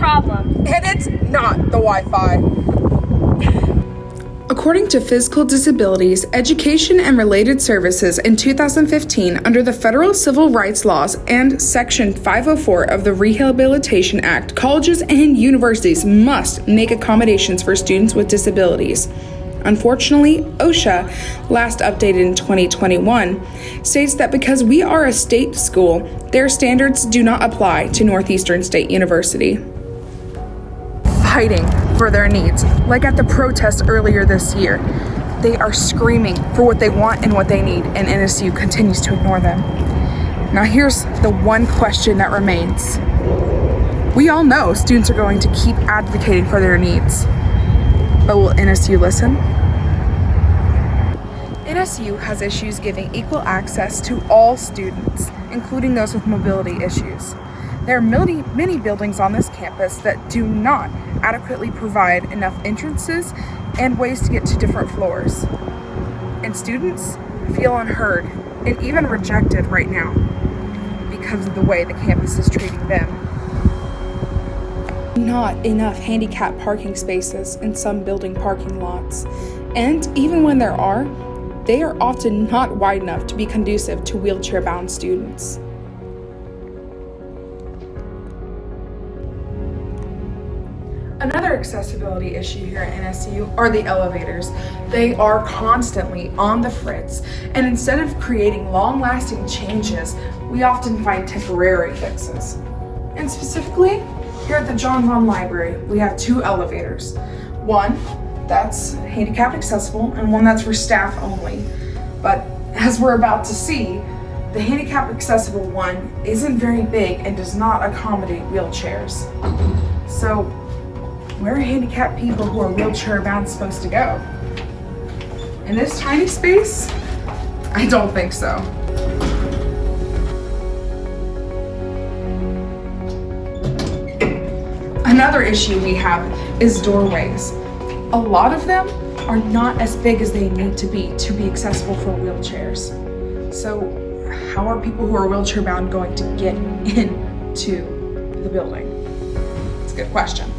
problem. And it's not the Wi-Fi. According to Physical Disabilities, Education and Related Services in 2015, under the federal civil rights laws and Section 504 of the Rehabilitation Act, colleges and universities must make accommodations for students with disabilities. Unfortunately, OSHA, last updated in 2021, states that because we are a state school, their standards do not apply to Northeastern State University. Fighting for their needs, like at the protest earlier this year. They are screaming for what they want and what they need, and NSU continues to ignore them. Now here's the one question that remains. We all know students are going to keep advocating for their needs, but will NSU listen? NSU has issues giving equal access to all students, including those with mobility issues. There are many buildings on this campus that do not adequately provide enough entrances and ways to get to different floors. And students feel unheard and even rejected right now because of the way the campus is treating them. Not enough handicap parking spaces in some building parking lots. And even when there are, they are often not wide enough to be conducive to wheelchair-bound students. Another accessibility issue here at NSU are the elevators. They are constantly on the fritz, and instead of creating long-lasting changes, we often find temporary fixes. And specifically, here at the John Vaughn Library, we have two elevators. One that's handicap accessible and one that's for staff only. But as we're about to see, the handicap accessible one isn't very big and does not accommodate wheelchairs. So, where are handicapped people who are wheelchair bound supposed to go? In this tiny space? I don't think so. Another issue we have is doorways. A lot of them are not as big as they need to be accessible for wheelchairs. So how are people who are wheelchair bound going to get into the building? It's a good question.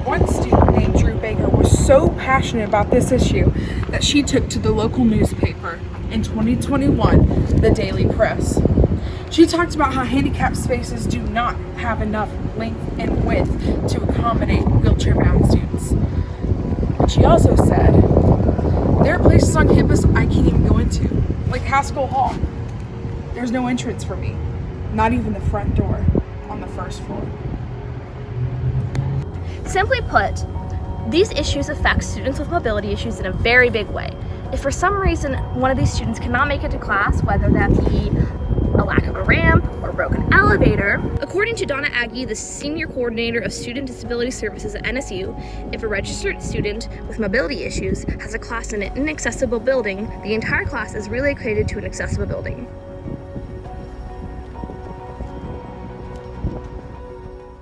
One student named Drew Baker was so passionate about this issue that she took to the local newspaper in 2021, the Daily Press. She talked about how handicapped spaces do not have enough length and width to accommodate wheelchair-bound students. But she also said, there are places on campus I can't even go into, like Haskell Hall. There's no entrance for me, not even the front door on the first floor. Simply put, these issues affect students with mobility issues in a very big way. If for some reason one of these students cannot make it to class, whether that be a lack of a ramp or a broken elevator, according to Donna Aggie, the Senior Coordinator of Student Disability Services at NSU, if a registered student with mobility issues has a class in an inaccessible building, the entire class is relocated to an accessible building.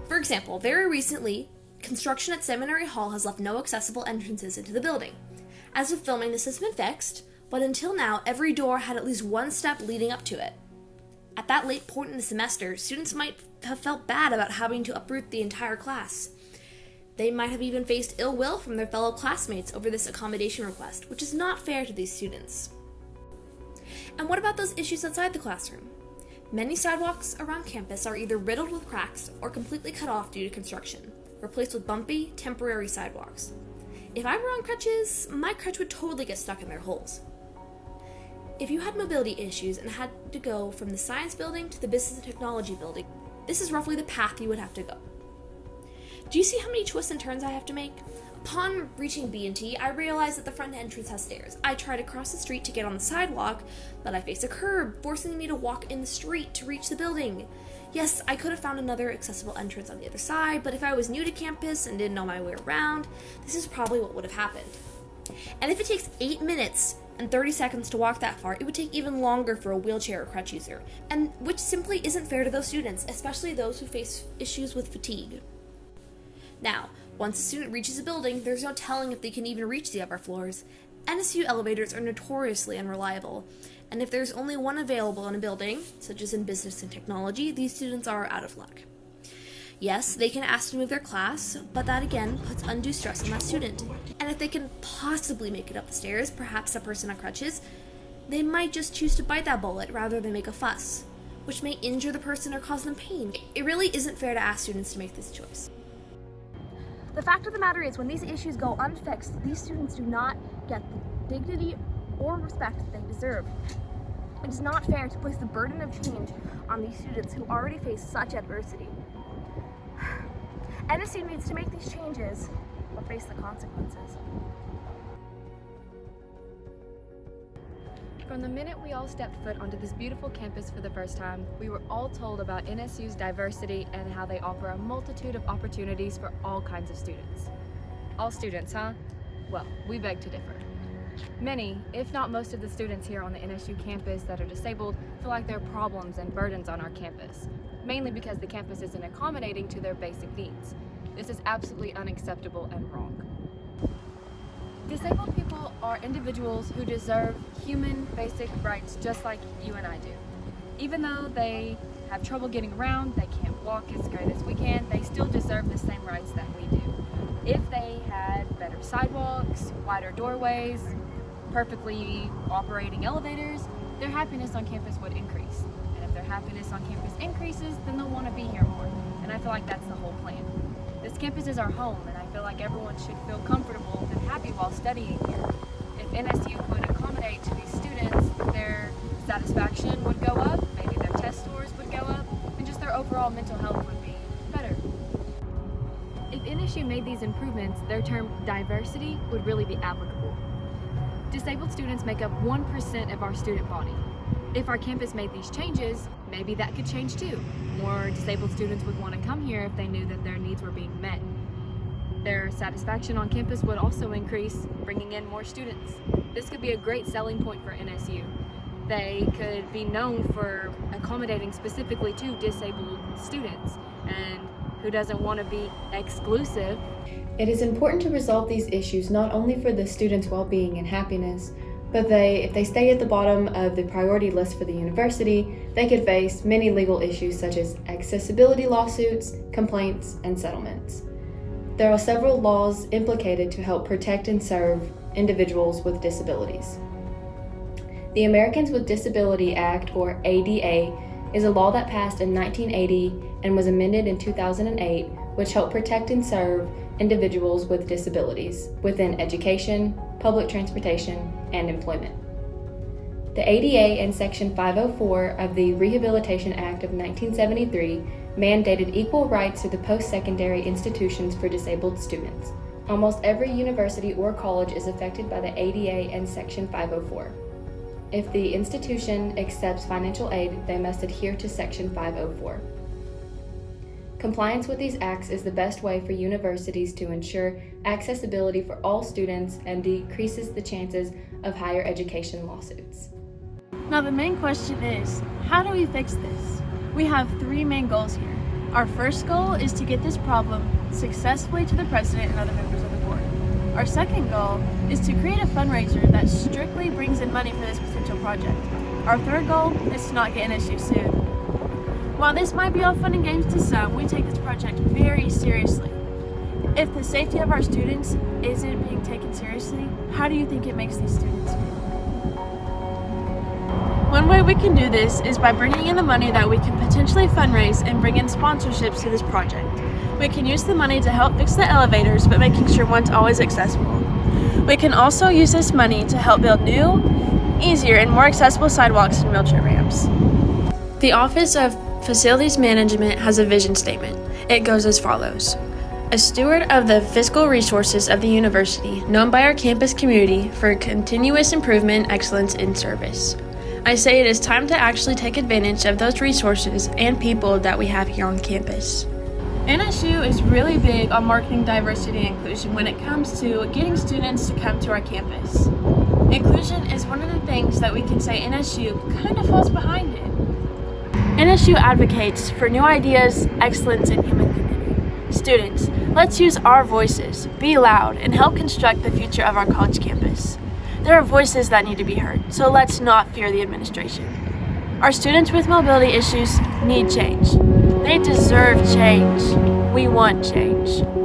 For example, very recently, construction at Seminary Hall has left no accessible entrances into the building. As of filming, this has been fixed, but until now, every door had at least one step leading up to it. At that late point in the semester, students might have felt bad about having to uproot the entire class. They might have even faced ill will from their fellow classmates over this accommodation request, which is not fair to these students. And what about those issues outside the classroom? Many sidewalks around campus are either riddled with cracks or completely cut off due to construction, replaced with bumpy, temporary sidewalks. If I were on crutches, my crutch would totally get stuck in their holes. If you had mobility issues and had to go from the science building to the business and technology building, this is roughly the path you would have to go. Do you see how many twists and turns I have to make? Upon reaching B&T, I realized that the front entrance has stairs. I try to cross the street to get on the sidewalk, but I face a curb, forcing me to walk in the street to reach the building. Yes, I could have found another accessible entrance on the other side, but if I was new to campus and didn't know my way around, this is probably what would have happened. And if it takes 8 minutes and 30 seconds to walk that far, it would take even longer for a wheelchair or crutch user, and which simply isn't fair to those students, especially those who face issues with fatigue. Now, Once a student reaches a building, there's no telling if they can even reach the upper floors. NSU elevators are notoriously unreliable, and if there's only one available in a building, such as in business and technology, these students are out of luck. Yes, they can ask to move their class, but that again puts undue stress on that student. And if they can possibly make it up the stairs, perhaps a person on crutches, they might just choose to bite that bullet rather than make a fuss, which may injure the person or cause them pain. It really isn't fair to ask students to make this choice. The fact of the matter is, when these issues go unfixed, these students do not get the dignity or respect that they deserve. It is not fair to place the burden of change on these students who already face such adversity. NSU needs to make these changes or face the consequences. From the minute we all stepped foot onto this beautiful campus for the first time, we were all told about NSU's diversity and how they offer a multitude of opportunities for all kinds of students. All students, huh? Well, we beg to differ. Many, if not most of the students here on the NSU campus that are disabled feel like there are problems and burdens on our campus, mainly because the campus isn't accommodating to their basic needs. This is absolutely unacceptable and wrong. Disabled people are individuals who deserve human basic rights just like you and I do. Even though they have trouble getting around, they can't walk as great as we can, they still deserve the same rights that we do. If they had better sidewalks, wider doorways, perfectly operating elevators, their happiness on campus would increase. And if their happiness on campus increases, then they'll want to be here more. And I feel like that's the whole plan. This campus is our home, and I feel like everyone should feel comfortable and happy while studying here. If NSU would accommodate to these students, their satisfaction would go up, maybe their test scores would go up, and just their overall mental health would be better. If NSU made these improvements, their term diversity would really be applicable. Disabled students make up 1% of our student body. If our campus made these changes, maybe that could change too. More disabled students would want to come here if they knew that their needs were being met. Their satisfaction on campus would also increase, bringing in more students. This could be a great selling point for NSU. They could be known for accommodating specifically to disabled students, and who doesn't want to be exclusive? It is important to resolve these issues not only for the students' well-being and happiness, but if they stay at the bottom of the priority list for the university, they could face many legal issues such as accessibility lawsuits, complaints, and settlements. There are several laws implicated to help protect and serve individuals with disabilities. The Americans with Disability Act, or ADA, is a law that passed in 1980 and was amended in 2008, which helped protect and serve individuals with disabilities within education, public transportation, and employment. The ADA and Section 504 of the Rehabilitation Act of 1973 mandated equal rights to the post-secondary institutions for disabled students. Almost every university or college is affected by the ADA and Section 504. If the institution accepts financial aid, they must adhere to Section 504. Compliance with these acts is the best way for universities to ensure accessibility for all students and decreases the chances of higher education lawsuits. Now the main question is, how do we fix this? We have three main goals here. Our first goal is to get this problem successfully to the president and other members of the board. Our second goal is to create a fundraiser that strictly brings in money for this potential project. Our third goal is to not get NSU sued. While this might be all fun and games to some, we take this project very seriously. If the safety of our students isn't being taken seriously, how do you think it makes these students feel? One way we can do this is by bringing in the money that we can potentially fundraise and bring in sponsorships to this project. We can use the money to help fix the elevators, but making sure one's always accessible. We can also use this money to help build new, easier, and more accessible sidewalks and wheelchair ramps. The Office of Facilities Management has a vision statement. It goes as follows. A steward of the fiscal resources of the university, known by our campus community for continuous improvement and excellence in service. I say it is time to actually take advantage of those resources and people that we have here on campus. NSU is really big on marketing diversity and inclusion when it comes to getting students to come to our campus. Inclusion is one of the things that we can say NSU kind of falls behind in. NSU advocates for new ideas, excellence, and human dignity. Students, let's use our voices, be loud, and help construct the future of our college campus. There are voices that need to be heard, so let's not fear the administration. Our students with mobility issues need change. They deserve change. We want change.